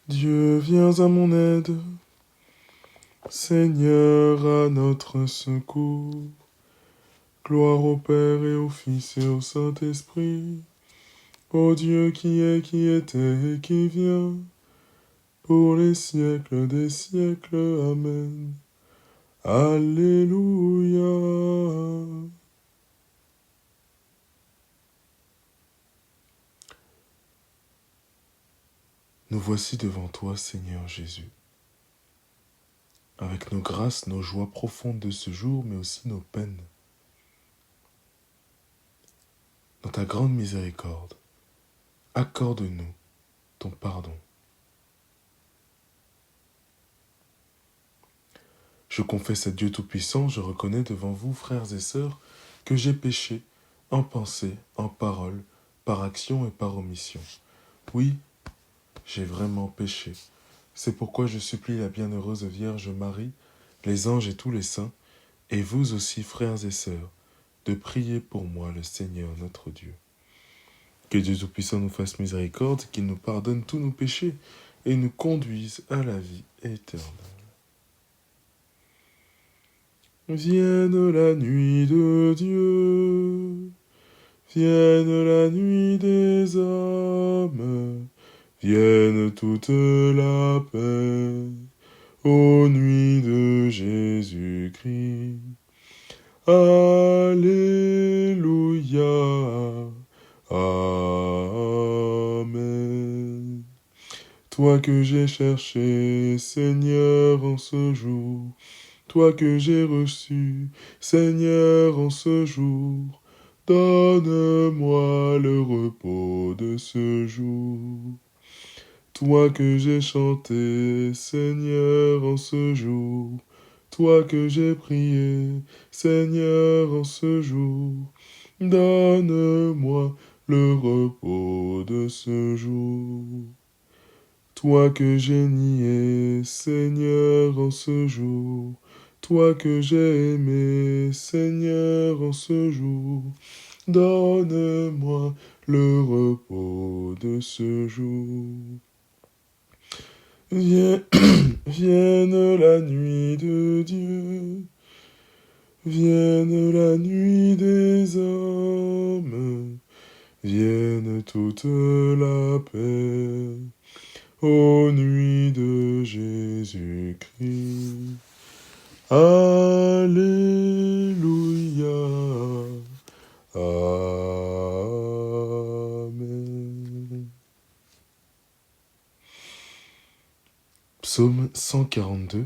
Dieu, viens à mon aide. Seigneur, à notre secours. Gloire au Père et au Fils et au Saint-Esprit. Ô Dieu qui est, qui était et qui vient, pour les siècles des siècles. Amen. Alléluia. Nous voici devant toi, Seigneur Jésus, avec nos grâces, nos joies profondes de ce jour, mais aussi nos peines. Dans ta grande miséricorde, accorde-nous ton pardon. Je confesse à Dieu Tout-Puissant, je reconnais devant vous, frères et sœurs, que j'ai péché en pensée, en parole, par action et par omission. Oui, j'ai vraiment péché. C'est pourquoi je supplie la bienheureuse Vierge Marie, les anges et tous les saints, et vous aussi, frères et sœurs, de prier pour moi le Seigneur notre Dieu. Que Dieu Tout-Puissant nous fasse miséricorde, qu'il nous pardonne tous nos péchés et nous conduise à la vie éternelle. Vienne la nuit de Dieu, vienne la nuit des hommes, vienne toute la paix, ô nuit de Jésus-Christ. Alléluia. Amen. Toi que j'ai cherché, Seigneur, en ce jour, toi que j'ai reçu, Seigneur, en ce jour, donne-moi le repos de ce jour. Toi que j'ai chanté, Seigneur, en ce jour, toi que j'ai prié, Seigneur, en ce jour, donne-moi le repos de ce jour. Toi que j'ai nié, Seigneur, en ce jour, toi que j'ai aimé, Seigneur, en ce jour, donne-moi le repos de ce jour. Vienne la nuit de Dieu, vienne la nuit des hommes, vienne toute la paix, ô nuit de Jésus-Christ. Alléluia. Amen. Psaume 142.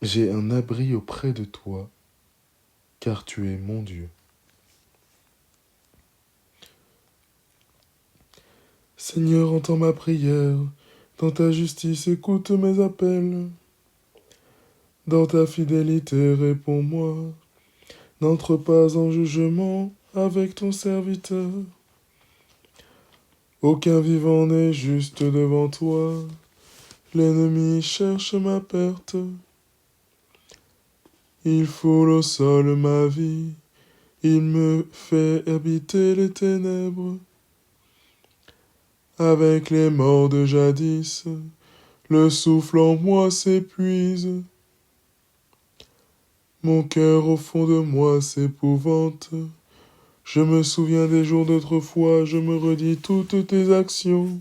J'ai un abri auprès de toi, car tu es mon Dieu. Seigneur, entends ma prière, dans ta justice écoute mes appels. Dans ta fidélité réponds-moi, n'entre pas en jugement avec ton serviteur. Aucun vivant n'est juste devant toi, l'ennemi cherche ma perte. Il foule au sol ma vie, il me fait habiter les ténèbres. Avec les morts de jadis, le souffle en moi s'épuise. Mon cœur au fond de moi s'épouvante. Je me souviens des jours d'autrefois, je me redis toutes tes actions.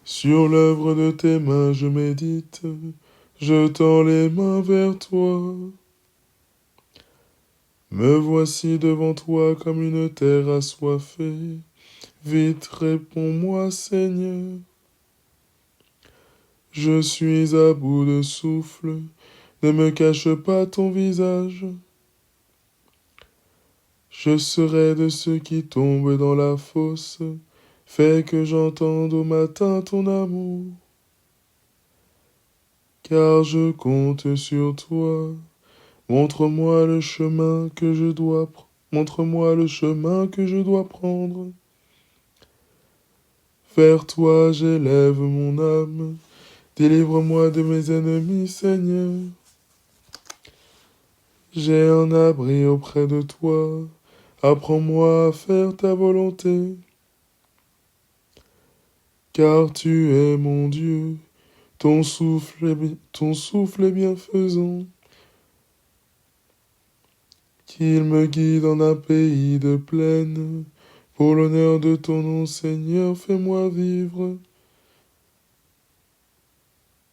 Sur l'œuvre de tes mains je médite, je tends les mains vers toi. Me voici devant toi comme une terre assoiffée. Vite réponds-moi, Seigneur. Je suis à bout de souffle, ne me cache pas ton visage. Je serai de ceux qui tombent dans la fosse, fais que j'entende au matin ton amour. Car je compte sur toi, montre-moi le chemin que je dois prendre. Vers toi j'élève mon âme, délivre-moi de mes ennemis, Seigneur. J'ai un abri auprès de toi, apprends-moi à faire ta volonté. car tu es mon Dieu, ton souffle est bienfaisant. Qu'il me guide en un pays de plaine, pour l'honneur de ton nom, Seigneur, fais-moi vivre.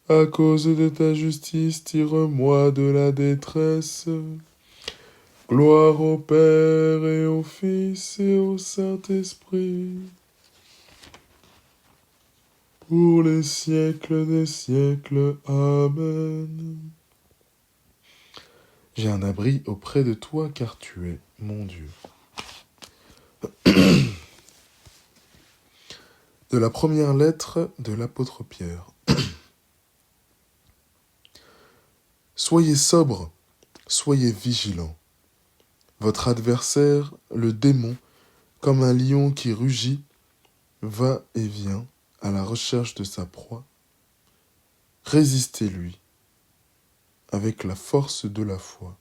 À cause de ta justice, tire-moi de la détresse. Gloire au Père et au Fils et au Saint-Esprit, pour les siècles des siècles. Amen. J'ai un abri auprès de toi, car tu es mon Dieu. De la première lettre de l'apôtre Pierre. Soyez sobres, soyez vigilants. Votre adversaire, le démon, comme un lion qui rugit, va et vient à la recherche de sa proie. Résistez-lui avec la force de la foi.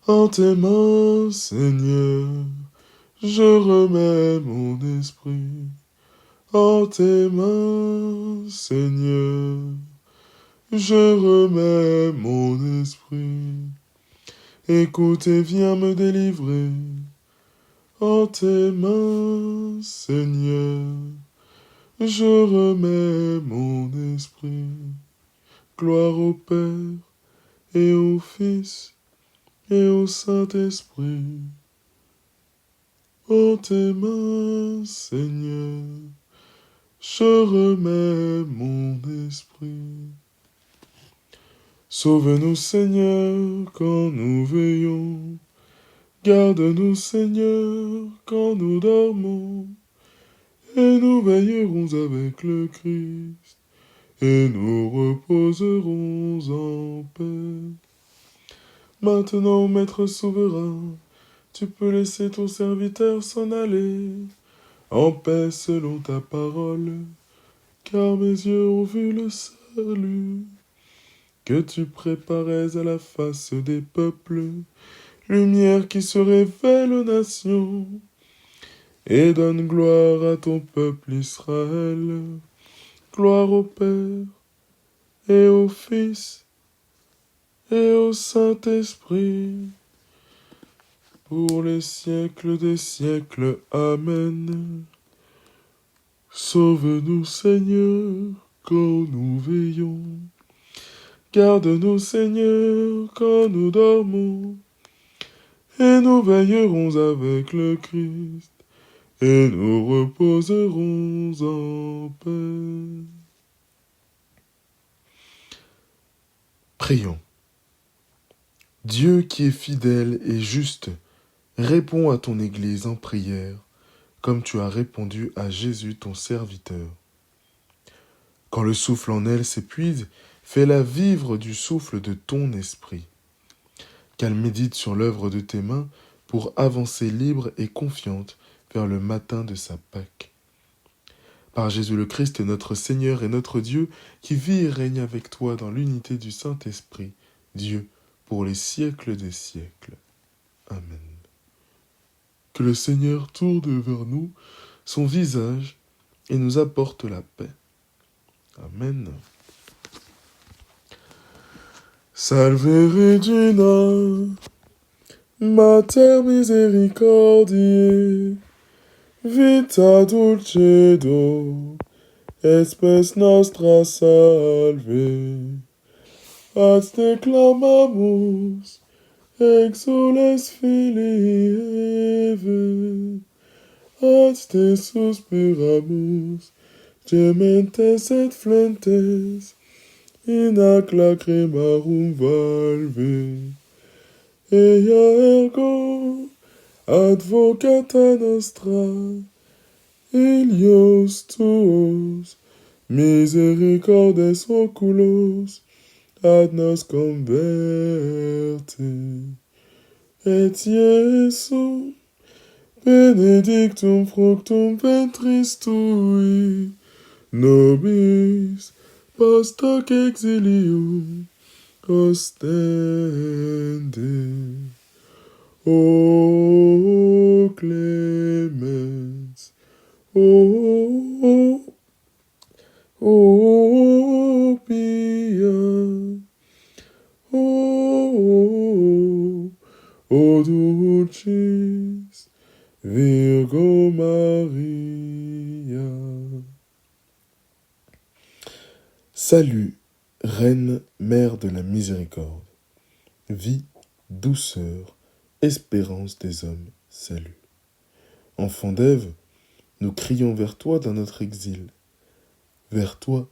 En tes mains, Seigneur, je remets mon esprit. En tes mains, Seigneur, je remets mon esprit. Écoute et viens me délivrer. En tes mains, Seigneur, je remets mon esprit. Gloire au Père et au Fils et au Saint-Esprit. En tes mains, Seigneur, je remets mon esprit. Sauve-nous, Seigneur, quand nous veillons. Garde-nous, Seigneur, quand nous dormons. Et nous veillerons avec le Christ, et nous reposerons en paix. Maintenant, Maître souverain, tu peux laisser ton serviteur s'en aller, en paix selon ta parole, car mes yeux ont vu le salut que tu préparais à la face des peuples, lumière qui se révèle aux nations, et donne gloire à ton peuple Israël. Gloire au Père, et au Fils, et au Saint-Esprit, pour les siècles des siècles. Amen. Sauve-nous, Seigneur, quand nous veillons. Garde-nous, Seigneur, quand nous dormons. Et nous veillerons avec le Christ, et nous reposerons en paix. Prions. Dieu qui est fidèle et juste, réponds à ton Église en prière, comme tu as répondu à Jésus ton serviteur. Quand le souffle en elle s'épuise, fais-la vivre du souffle de ton esprit. Qu'elle médite sur l'œuvre de tes mains pour avancer libre et confiante vers le matin de sa Pâque. Par Jésus le Christ, notre Seigneur et notre Dieu, qui vit et règne avec toi dans l'unité du Saint-Esprit, Dieu, pour les siècles des siècles. Amen. Que le Seigneur tourne vers nous son visage et nous apporte la paix. Amen. Salve Regina, Mater misericordiae, vita dulcedo, et spes nostra salve. Ad te clamamus, exules filii Eve, ad te suspiramus, gementes et flentes, in ac lacrimarum valve. Ea ergo, advocata nostra, ilios tuos, misericordes oculos, ad nos converte. Et Iesum, benedictum fructum ventris tui, nobis post hoc exilium ostende. O clemens, o pia, o dulcis Virgo Maria. Salut, Reine, Mère de la Miséricorde. Vie, douceur, espérance des hommes, salut. Enfant d'Ève, nous crions vers toi dans notre exil. Vers toi,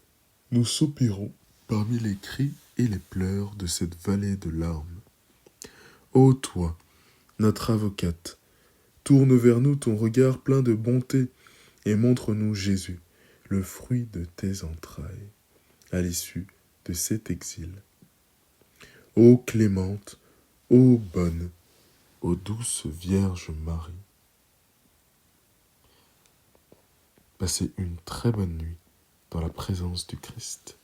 nous soupirons parmi les cris et les pleurs de cette vallée de larmes. Ô toi, notre avocate, tourne vers nous ton regard plein de bonté et montre-nous Jésus, le fruit de tes entrailles, à l'issue de cet exil. Ô clémente, ô bonne, ô douce Vierge Marie. Passez une très bonne nuit dans la présence du Christ.